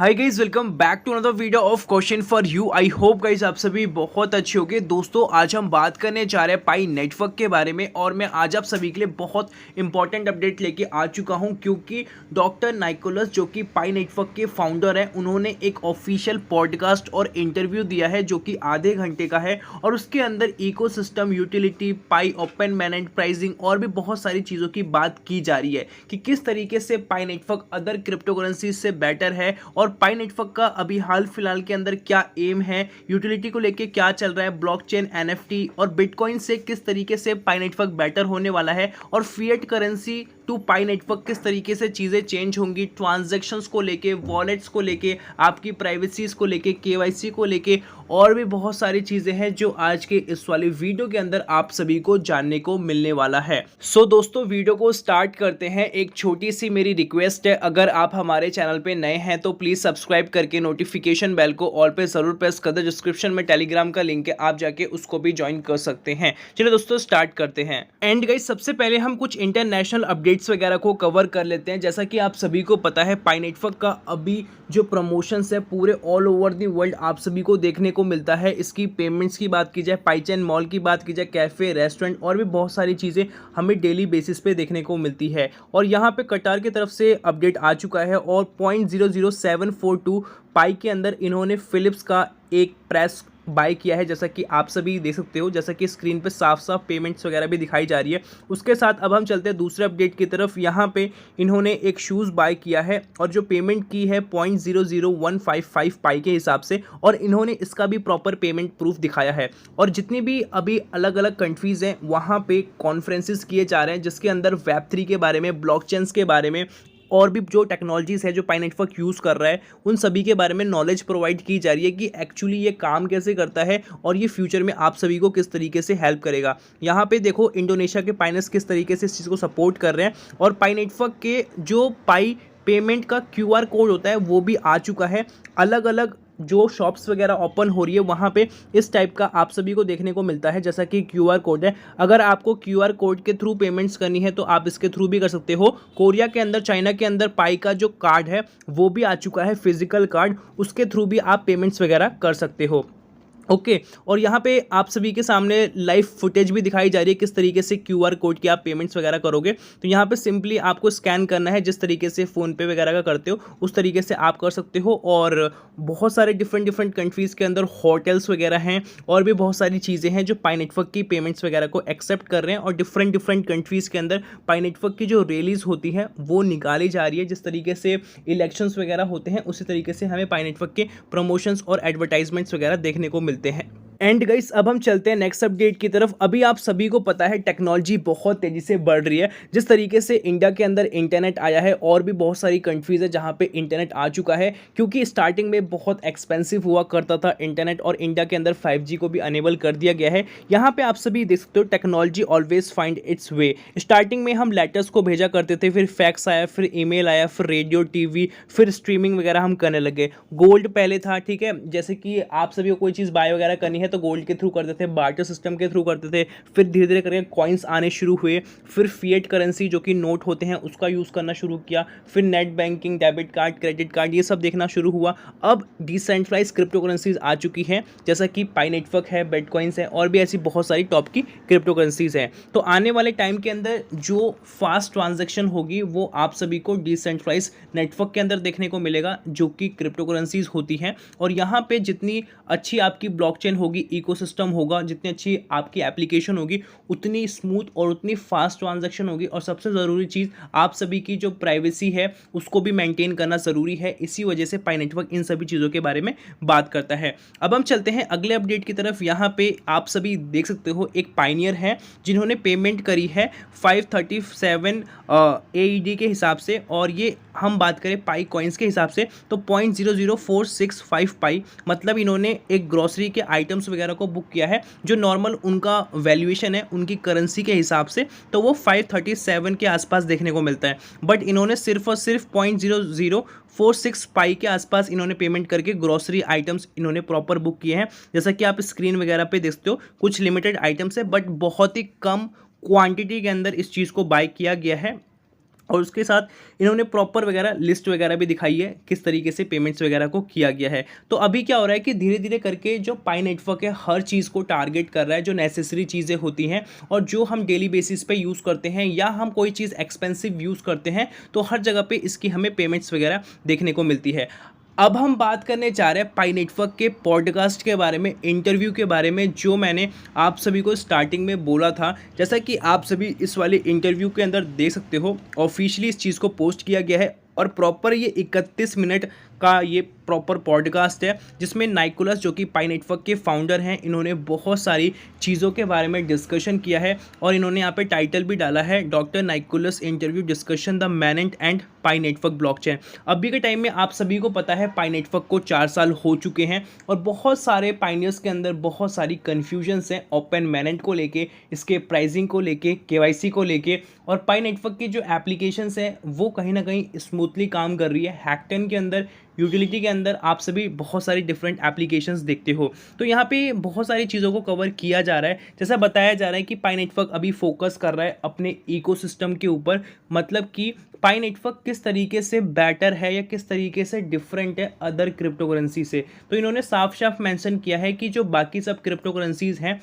Hi guys, welcome back to another video of question for you. I hope guys आप सभी बहुत अच्छे होंगे। दोस्तों आज हम बात करने जा रहे हैं पाई नेटवर्क के बारे में और मैं आज आप सभी के लिए बहुत इंपॉर्टेंट अपडेट लेके आ चुका हूं क्योंकि डॉक्टर नाइकोलस जो कि पाई नेटवर्क के फाउंडर हैं, उन्होंने एक ऑफिशियल पॉडकास्ट और इंटरव्यू दिया है जो कि आधे घंटे का है और उसके अंदर इकोसिस्टम, यूटिलिटी, पाई ओपन मैनेज, प्राइसिंग और भी बहुत सारी चीज़ों की बात की जा रही है कि किस तरीके से पाई नेटवर्क अदर क्रिप्टो करेंसी से बेटर है और पाई नेटवर्क का अभी हाल फिलहाल के अंदर क्या एम है, यूटिलिटी को लेके क्या चल रहा है, ब्लॉकचेन, एनएफटी और बिटकॉइन से किस तरीके से पाई नेटवर्क बेटर होने वाला है और fiat currency to Pi network किस तरीके से चीज़ें चेंज होंगी, ट्रांजैक्शंस को लेके, वॉलेट्स को लेके, आपकी प्राइवेसीज को लेके, केवाईसी को लेके और भी बहुत सारी चीज़ें हैं जो आज के इस वाले वीडियो के अंदर आप सभी को जानने को मिलने वाला है। सो दोस्तों वीडियो को स्टार्ट करते हैं। एक छोटी सी मेरी रिक्वेस्ट है, अगर आप हमारे चैनल पे नए हैं तो प्लीज़ सब्सक्राइब करके नोटिफिकेशन बेल को ऑल पे ज़रूर प्रेस कर दे। डिस्क्रिप्शन में टेलीग्राम का लिंक है, आप जाके उसको भी ज्वाइन कर सकते हैं। चलिए दोस्तों स्टार्ट करते हैं। एंड गाइस सबसे पहले हम कुछ इंटरनेशनल अपडेट्स वगैरह को कवर कर लेते हैं। जैसा कि आप सभी को पता है पाई नेटवर्क का अभी जो प्रमोशंस है पूरे ऑल ओवर द वर्ल्ड आप सभी को देखने को मिलता है। इसकी पेमेंट्स की बात की जाए, पाईचेन मॉल की बात की जाए, कैफ़े, रेस्टोरेंट और भी बहुत सारी चीज़ें हमें डेली बेसिस पे देखने को मिलती है। और यहाँ पे कटार की तरफ से अपडेट आ चुका है और 0.00742 पाई के अंदर इन्होंने फिलिप्स का एक प्रेस बाय किया है, जैसा कि आप सभी देख सकते हो, जैसा कि स्क्रीन पे साफ साफ पेमेंट्स वगैरह भी दिखाई जा रही है। उसके साथ अब हम चलते हैं दूसरे अपडेट की तरफ। यहाँ पे इन्होंने एक शूज़ बाय किया है और जो पेमेंट की है 0.00155 पाई के हिसाब से और इन्होंने इसका भी प्रॉपर पेमेंट प्रूफ दिखाया है। और जितनी भी अभी अलग अलग कंट्रीज़ हैं वहाँ पे कॉन्फ्रेंसेस किए जा रहे हैं जिसके अंदर वेब3 के बारे में, ब्लॉकचेन्स के बारे में और भी जो टेक्नोलॉजीज़ है जो पाई नेटवर्क यूज़ कर रहा है उन सभी के बारे में नॉलेज प्रोवाइड की जा रही है कि एक्चुअली ये काम कैसे करता है और ये फ्यूचर में आप सभी को किस तरीके से हेल्प करेगा। यहाँ पे देखो इंडोनेशिया के पाइनर्स किस तरीके से इस चीज़ को सपोर्ट कर रहे हैं और पाई नेटवर्क के जो पाई पेमेंट का QR कोड होता है वो भी आ चुका है। अलग अलग जो शॉप्स वगैरह ओपन हो रही है वहाँ पे इस टाइप का आप सभी को देखने को मिलता है, जैसा कि QR कोड है। अगर आपको QR कोड के थ्रू पेमेंट्स करनी है तो आप इसके थ्रू भी कर सकते हो। कोरिया के अंदर, चाइना के अंदर पाई का जो कार्ड है वो भी आ चुका है, फिजिकल कार्ड, उसके थ्रू भी आप पेमेंट्स वगैरह कर सकते हो। ओके और यहाँ पे आप सभी के सामने लाइव फुटेज भी दिखाई जा रही है किस तरीके से QR कोड की आप पेमेंट्स वगैरह करोगे। तो यहाँ पे सिंपली आपको स्कैन करना है, जिस तरीके से फ़ोन पे वगैरह का करते हो उस तरीके से आप कर सकते हो। और बहुत सारे डिफरेंट कंट्रीज़ के अंदर होटल्स वगैरह हैं और भी बहुत सारी चीज़ें हैं जो पाई नेटवर्क की पेमेंट्स वगैरह को एक्सेप्ट कर रहे हैं और डिफरेंट कंट्रीज़ के अंदर पाई नेटवर्क की जो रैलीज़ होती हैं वो निकाली जा रही है। जिस तरीके से इलेक्शंस वगैरह होते हैं उसी तरीके से हमें पाई नेटवर्क के प्रमोशंस और एडवर्टाइजमेंट्स वगैरह देखने को मिलते हैं। एंड गाइस अब हम चलते हैं नेक्स्ट अपडेट की तरफ। अभी आप सभी को पता है टेक्नोलॉजी बहुत तेज़ी से बढ़ रही है। जिस तरीके से इंडिया के अंदर इंटरनेट आया है और भी बहुत सारी कंट्रीज़ है जहाँ पे इंटरनेट आ चुका है, क्योंकि स्टार्टिंग में बहुत एक्सपेंसिव हुआ करता था इंटरनेट और इंडिया के अंदर 5G को भी अनेबल कर दिया गया है। यहाँ पे आप सभी देख सकते हो टेक्नोलॉजी ऑलवेज फाइंड इट्स वे। स्टार्टिंग में हम लेटर्स को भेजा करते थे, फिर फैक्स आया, फिर ईमेल आया, फिर रेडियो, TV, फिर स्ट्रीमिंग वगैरह हम करने लगे। गोल्ड पहले था, ठीक है, जैसे कि आप सभी को कोई चीज़ बाय वगैरह करनी है तो गोल्ड के थ्रू करते थे, बार्टर सिस्टम के थ्रू करते थे। फिर धीरे धीरे करके कॉइन्स आने शुरू हुए, फिर फिएट करेंसी जो कि नोट होते हैं उसका यूज़ करना शुरू किया, फिर net banking, debit card, credit card, ये सब देखना शुरू हुआ। अब डिसेंट्रलाइज क्रिप्टो करेंसीज आ चुकी हैं जैसा कि पाई नेटवर्क है, बिटकॉइंस है और भी ऐसी बहुत सारी टॉप की क्रिप्टो करेंसीज हैं। तो आने वाले टाइम के अंदर जो फास्ट ट्रांजेक्शन होगी वो आप सभी को डिसेंट्रलाइज नेटवर्क के अंदर देखने को मिलेगा जो कि क्रिप्टो करेंसीज होती हैं। और यहाँ पे जितनी अच्छी आपकी ब्लॉकचेन होगी, इकोसिस्टम होगा, जितनी अच्छी आपकी एप्लीकेशन होगी उतनी स्मूथ और उतनी फास्ट ट्रांजैक्शन होगी। और सबसे ज़रूरी चीज़ आप सभी की जो प्राइवेसी है उसको भी मेंटेन करना ज़रूरी है। इसी वजह से पाई नेटवर्क इन सभी चीज़ों के बारे में बात करता है। अब हम चलते हैं अगले अपडेट की तरफ। यहाँ पे आप सभी देख सकते हो एक पायनियर है जिन्होंने पेमेंट करी है 537 AED के हिसाब से, और ये हम बात करें पाई कॉइन्स के हिसाब से तो 0.00465 पाई, मतलब इन्होंने एक ग्रोसरी के आइटम्स वगैरह को बुक किया है जो नॉर्मल उनका वैल्यूएशन है उनकी करेंसी के हिसाब से तो वो 537 के आसपास देखने को मिलता है। बट इन्होंने सिर्फ और सिर्फ 0.0046 पाई के आसपास इन्होंने पेमेंट करके ग्रोसरी आइटम्स इन्होंने प्रॉपर बुक किए हैं। जैसा कि आप स्क्रीन वगैरह पे देखते हो कुछ लिमिटेड आइटम्स है बट बहुत ही कम क्वांटिटी के अंदर इस चीज़ को बाय किया गया है। और उसके साथ इन्होंने प्रॉपर वगैरह लिस्ट वगैरह भी दिखाई है किस तरीके से पेमेंट्स वगैरह को किया गया है। तो अभी क्या हो रहा है कि धीरे धीरे करके जो पाई नेटवर्क है हर चीज़ को टारगेट कर रहा है, जो नेसेसरी चीज़ें होती हैं और जो हम डेली बेसिस पे यूज़ करते हैं या हम कोई चीज़ एक्सपेंसिव यूज़ करते हैं, तो हर जगह पे इसकी हमें पेमेंट्स वगैरह देखने को मिलती है। अब हम बात करने जा रहे हैं पाई नेटवर्क के पॉडकास्ट के बारे में, इंटरव्यू के बारे में, जो मैंने आप सभी को स्टार्टिंग में बोला था। जैसा कि आप सभी इस वाले इंटरव्यू के अंदर देख सकते हो, ऑफिशियली इस चीज़ को पोस्ट किया गया है और प्रॉपर ये 31 मिनट का ये प्रॉपर पॉडकास्ट है, जिसमें नाइकोलस जो कि पाई नेटवर्क के फाउंडर हैं, इन्होंने बहुत सारी चीज़ों के बारे में डिस्कशन किया है और इन्होंने यहाँ पे टाइटल भी डाला है, doctor Nicholas interview discussion the mainnet and Pi Network blockchain. अभी के टाइम में आप सभी को पता है पाई नेटवर्क को 4 साल हो चुके हैं और बहुत सारे पाइनियर्स के अंदर बहुत सारी कन्फ्यूजन्स हैं ओपन मैनेंट को लेके, इसके प्राइसिंग को लेके, केवाईसी को लेके, और पाई नेटवर्क की जो एप्लीकेशंस हैं वो कहीं ना कहीं स्मूथली काम कर रही है। हैकटन के अंदर, यूटिलिटी के अंदर आप सभी बहुत सारी डिफरेंट एप्लीकेशंस देखते हो। तो यहाँ पे बहुत सारी चीज़ों को कवर किया जा रहा है। जैसा बताया जा रहा है कि पाई नेटवर्क अभी फोकस कर रहा है अपने इकोसिस्टम के ऊपर, मतलब कि पाई नेटवर्क किस तरीके से बेटर है या किस तरीके से डिफरेंट है अदर क्रिप्टो करेंसी से। तो इन्होंने साफ साफ मेंशन किया है कि जो बाकी सब क्रिप्टो करेंसीज हैं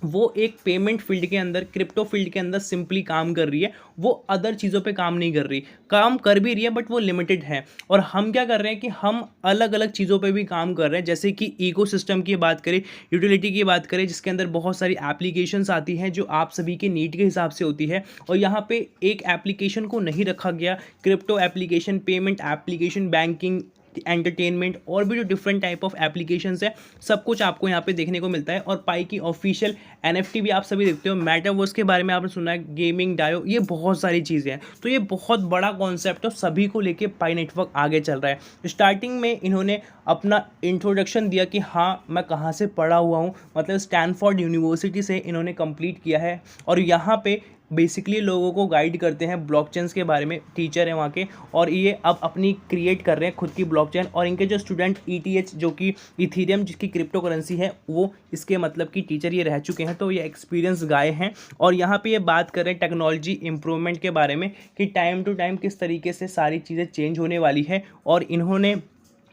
वो एक पेमेंट फील्ड के अंदर, क्रिप्टो फील्ड के अंदर सिंपली काम कर रही है, वो अदर चीज़ों पे काम नहीं कर रही, काम कर भी रही है बट वो लिमिटेड है। और हम क्या कर रहे हैं कि हम अलग अलग चीज़ों पे भी काम कर रहे हैं, जैसे कि इकोसिस्टम की बात करें, यूटिलिटी की बात करें, जिसके अंदर बहुत सारी एप्लीकेशंस आती हैं जो आप सभी के नीड के हिसाब से होती है। और यहाँ पे एक एप्लीकेशन को नहीं रखा गया, crypto application, payment application, banking, entertainment और भी जो डिफरेंट टाइप ऑफ एप्लीकेशंस है, सब कुछ आपको यहाँ पे देखने को मिलता है। और पाई की ऑफिशियल एनएफटी भी आप सभी देखते हो, मेटावर्स के बारे में आपने सुना है, गेमिंग, डायो, ये बहुत सारी चीज़ें हैं। तो ये बहुत बड़ा कॉन्सेप्ट है, सभी को लेके पाई नेटवर्क आगे चल रहा है। स्टार्टिंग में इन्होंने अपना इंट्रोडक्शन दिया कि हाँ मैं कहाँ से पढ़ा हुआ हूँ, मतलब स्टैनफोर्ड यूनिवर्सिटी से इन्होंने कंप्लीट किया है और यहाँ पे बेसिकली लोगों को गाइड करते हैं ब्लॉकचेन्स के बारे में, टीचर हैं वहाँ के, और ये अब अपनी क्रिएट कर रहे हैं खुद की ब्लॉकचेन। और इनके जो स्टूडेंट ETH जो कि इथीरियम जिसकी क्रिप्टो करेंसी है, वो इसके मतलब कि टीचर ये रह चुके हैं, तो ये एक्सपीरियंस गाय हैं। और यहाँ पे ये बात कर रहे हैं टेक्नोलॉजी इंप्रूवमेंट के बारे में कि टाइम टू टाइम किस तरीके से सारी चीज़ें चेंज होने वाली है। और इन्होंने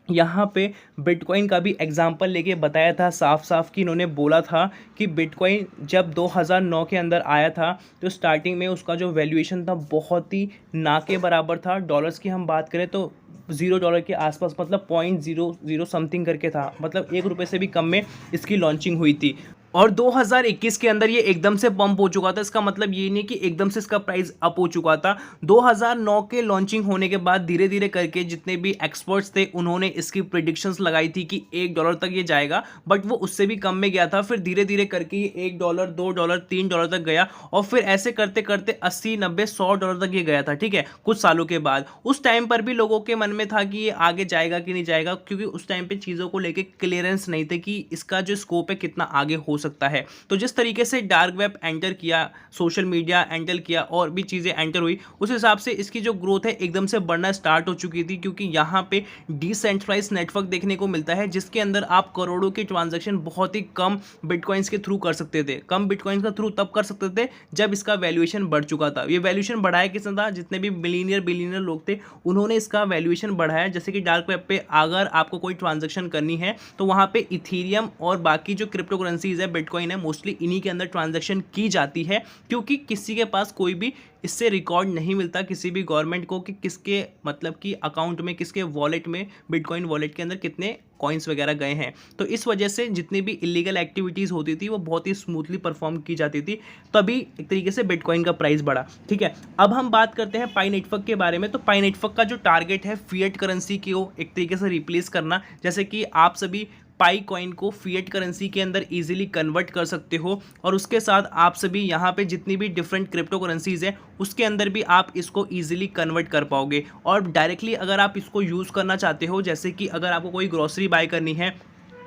यहाँ पे बिटकॉइन का भी एग्जाम्पल लेके बताया था साफ साफ, कि इन्होंने बोला था कि बिटकॉइन जब 2009 के अंदर आया था तो स्टार्टिंग में उसका जो वैल्यूएशन था बहुत ही ना के बराबर था। डॉलर्स की हम बात करें तो $0 के आसपास, मतलब 0.00 समथिंग करके था, मतलब ₹1 से भी कम में इसकी लॉन्चिंग हुई थी। और 2021 के अंदर ये एकदम से पंप हो चुका था। इसका मतलब ये नहीं कि एकदम से इसका प्राइस अप हो चुका था। 2009 के लॉन्चिंग होने के बाद धीरे धीरे करके जितने भी एक्सपर्ट्स थे उन्होंने इसकी प्रेडिक्शंस लगाई थी कि $1 तक ये जाएगा, बट वो उससे भी कम में गया था। फिर धीरे धीरे करके ये $1, $2, $3 तक गया और फिर ऐसे करते करते 80, 90, $100 तक ये गया था, ठीक है, कुछ सालों के बाद। उस टाइम पर भी लोगों के मन में था कि ये आगे जाएगा कि नहीं जाएगा, क्योंकि उस टाइम पे चीज़ों को लेके क्लियरेंस नहीं थे कि इसका जो स्कोप है कितना आगे हो सकता है। तो जिस तरीके से डार्क वेब एंटर किया, सोशल मीडिया एंटर किया और भी चीज़ें एंटर हुई, उस हिसाब से इसकी जो ग्रोथ है एकदम से बढ़ना स्टार्ट हो चुकी थी, क्योंकि यहाँ पे डिसेंट्रलाइज्ड नेटवर्क देखने को मिलता है जिसके अंदर आप करोड़ों के ट्रांजैक्शन बहुत ही कम बिटकॉइंस के थ्रू कर सकते थे। कम बिटकॉइंस का थ्रू तब कर सकते थे जब इसका वैल्यूएशन बढ़ चुका था। ये वैल्यूएशन बढ़ाया किसने था? जितने भी बिलियनियर लोग थे उन्होंने इसका वैल्यूएशन बढ़ाया। जैसे कि डार्क वेब पे अगर आपको कोई ट्रांजैक्शन करनी है तो वहाँ पे इथीरियम और बाकी जो क्रिप्टो करेंसीज है, बिटकॉइन है, मोस्टली इन्हीं के अंदर ट्रांजैक्शन की जाती है, क्योंकि किसी के पास कोई भी इससे रिकॉर्ड नहीं मिलता किसी भी गवर्नमेंट को कि किसके मतलब कि अकाउंट में, किसके वॉलेट में, बिटकॉइन वॉलेट के अंदर कितने कॉइन्स वगैरह गए हैं। तो इस वजह से जितनी भी इलीगल एक्टिविटीज़ होती थी वो बहुत ही स्मूथली परफॉर्म की जाती थी, तभी एक तरीके से बिटकॉइन का प्राइस बढ़ा। ठीक है, अब हम बात करते हैं पाई नेटवर्क के बारे में। तो पाई नेटवर्क का जो टारगेट है फिएट करेंसी को एक तरीके से रिप्लेस करना, जैसे कि आप सभी पाई कॉइन को फिएट करेंसी के अंदर इजीली कन्वर्ट कर सकते हो, और उसके साथ आप सभी यहाँ पे जितनी भी डिफरेंट क्रिप्टो करेंसीज है उसके अंदर भी आप इसको इजीली कन्वर्ट कर पाओगे। और डायरेक्टली अगर आप इसको यूज़ करना चाहते हो, जैसे कि अगर आपको कोई ग्रोसरी बाय करनी है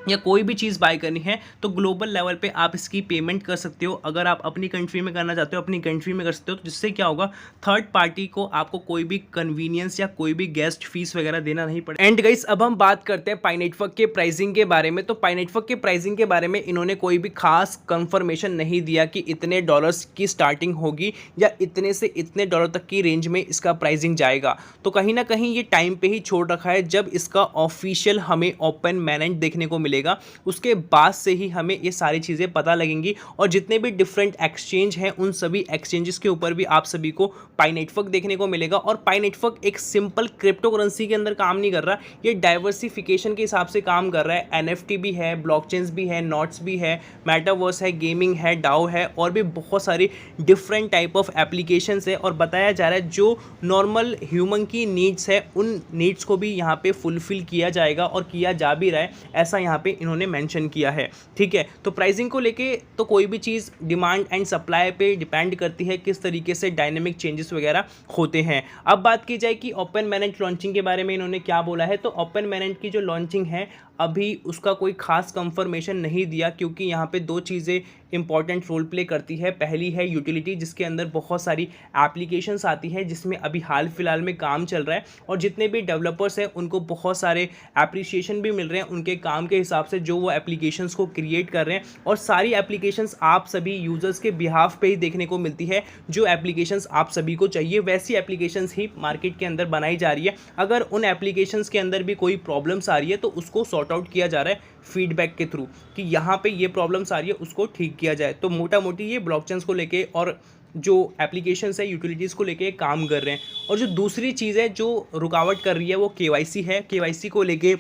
या कोई भी चीज़ बाय करनी है तो ग्लोबल लेवल पे आप इसकी पेमेंट कर सकते हो। अगर आप अपनी कंट्री में करना चाहते हो अपनी कंट्री में कर सकते हो, तो जिससे क्या होगा, थर्ड पार्टी को आपको कोई भी कन्वीनियंस या कोई भी गेस्ट फीस वगैरह देना नहीं पड़े। एंड गाइस, अब हम बात करते हैं पाई नेटवर्क के प्राइसिंग के बारे में। तो पाई नेटवर्क के प्राइसिंग के बारे में इन्होंने कोई भी खास कंफर्मेशन नहीं दिया कि इतने डॉलर्स की स्टार्टिंग होगी या इतने से इतने डॉलर तक की रेंज में इसका प्राइसिंग जाएगा। तो कहीं ना कहीं ये टाइम पे ही छोड़ रखा है, जब इसका ऑफिशियल हमें ओपन मैनेंट देखने को मिलेगा उसके बाद से ही हमें ये सारी चीज़ें पता लगेंगी। और जितने भी डिफरेंट एक्सचेंज हैं उन सभी एक्सचेंजेस के ऊपर भी आप सभी को पाई नेटवर्क देखने को मिलेगा। और पाई नेटवर्क एक सिंपल क्रिप्टो करेंसी के अंदर काम नहीं कर रहा, ये डाइवर्सिफिकेशन के हिसाब से काम कर रहा है। एनएफटी भी है, ब्लॉकचेन्स भी है, नोट्स भी है, मेटावर्स है, गेमिंग है, डाओ है, और भी बहुत सारी डिफरेंट टाइप ऑफ एप्लीकेशंस है। और बताया जा रहा है जो नॉर्मल ह्यूमन की नीड्स है उन नीड्स को भी यहाँ पे फुलफिल किया जाएगा और किया जा भी रहा है, ऐसा यहाँ पे इन्होंने मेंशन किया है। ठीक है, तो प्राइसिंग को लेके तो कोई भी चीज़ डिमांड एंड सप्लाई पे डिपेंड करती है, किस तरीके से डायनेमिक चेंजेस वगैरह होते हैं। अब बात की जाए कि ओपन मैनेंट लॉन्चिंग के बारे में इन्होंने क्या बोला है, तो ओपन मैनेंट की जो लॉन्चिंग है अभी उसका कोई खास कंफर्मेशन नहीं दिया, क्योंकि यहाँ पे दो चीज़ें इंपॉर्टेंट रोल प्ले करती है। पहली है यूटिलिटी, जिसके अंदर बहुत सारी एप्लीकेशंस आती है जिसमें अभी हाल फिलहाल में काम चल रहा है, और जितने भी डेवलपर्स हैं उनको बहुत सारे एप्रिसिएशन भी मिल रहे हैं उनके काम के हिसाब से जो वो एप्लीकेशंस को क्रिएट कर रहे हैं। और सारी एप्लीकेशंस आप सभी यूज़र्स के बिहाफ पे ही देखने को मिलती है, जो एप्लीकेशंस आप सभी को चाहिए वैसी एप्लीकेशंस ही मार्केट के अंदर बनाई जा रही है। अगर उन एप्लीकेशंस के अंदर भी कोई प्रॉब्लम्स आ रही है तो उसको सॉर्ट आउट किया जा रहा है फीडबैक के थ्रू, कि यहाँ पे ये प्रॉब्लम्स आ रही है उसको ठीक किया जाए। तो मोटा मोटी ये ब्लॉकचेन्स को लेके और जो एप्लीकेशंस है यूटिलिटीज़ को लेके काम कर रहे हैं। और जो दूसरी चीज़ है जो रुकावट कर रही है वो केवाईसी है। केवाईसी को लेके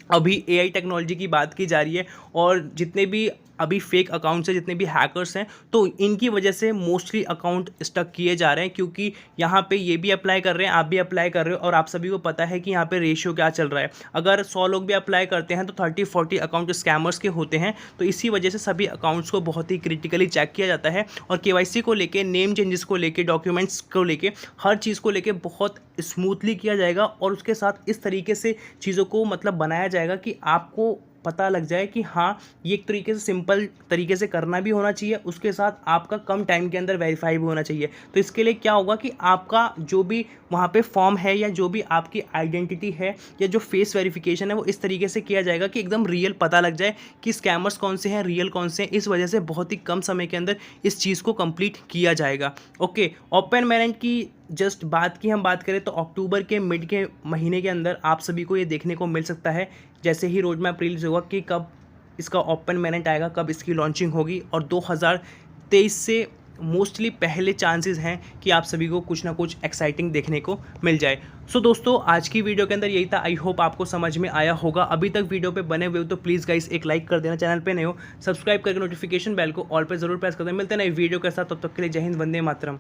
अभी एआई टेक्नोलॉजी की बात की जा रही है, और जितने भी अभी फेक अकाउंट्स हैं, जितने भी हैकर्स हैं, तो इनकी वजह से मोस्टली अकाउंट स्टक किए जा रहे हैं। क्योंकि यहाँ पे ये भी अप्लाई कर रहे हैं, आप भी अप्लाई कर रहे हो, और आप सभी को पता है कि यहाँ पे रेशियो क्या चल रहा है। अगर 100 लोग भी अप्लाई करते हैं तो 30-40 अकाउंट स्कैमर्स के होते हैं। तो इसी वजह से सभी अकाउंट्स को बहुत ही क्रिटिकली चेक किया जाता है। और केवाईसी को लेके, नेम चेंजेस को लेके, डॉक्यूमेंट्स को लेके, हर चीज़ को लेके बहुत स्मूथली किया जाएगा। और उसके साथ इस तरीके से चीज़ों को मतलब बनाया जाएगा कि आपको पता लग जाए कि हाँ, ये एक तरीके से सिंपल तरीके से करना भी होना चाहिए, उसके साथ आपका कम टाइम के अंदर वेरीफाई भी होना चाहिए। तो इसके लिए क्या होगा कि आपका जो भी वहाँ पे फॉर्म है या जो भी आपकी आइडेंटिटी है या जो फेस वेरिफिकेशन है वो इस तरीके से किया जाएगा कि एकदम रियल पता लग जाए कि स्कैमर्स कौन से हैं, रियल कौन से हैं। इस वजह से बहुत ही कम समय के अंदर इस चीज़ को कंप्लीट किया जाएगा। ओके, ओपन मैनेंट की जस्ट हम बात करें तो अक्टूबर के मिड के महीने के अंदर आप सभी को ये देखने को मिल सकता है, जैसे ही रोड मैप रिलीज होगा कि कब इसका ओपन मैनेंट आएगा, कब इसकी लॉन्चिंग होगी। और 2023 से मोस्टली पहले चांसेस हैं कि आप सभी को कुछ ना कुछ एक्साइटिंग देखने को मिल जाए। सो दोस्तों, आज की वीडियो के अंदर यही था। आई होप आपको समझ में आया होगा। अभी तक वीडियो पे बने हुए हो तो प्लीज़ गाइस एक लाइक कर देना, चैनल पे नए हो सब्सक्राइब करके नोटिफिकेशन बेल को ऑल पे जरूर प्रेस कर देना। मिलते हैं नई वीडियो के साथ, तब तक के लिए जय हिंद, वंदे मातरम।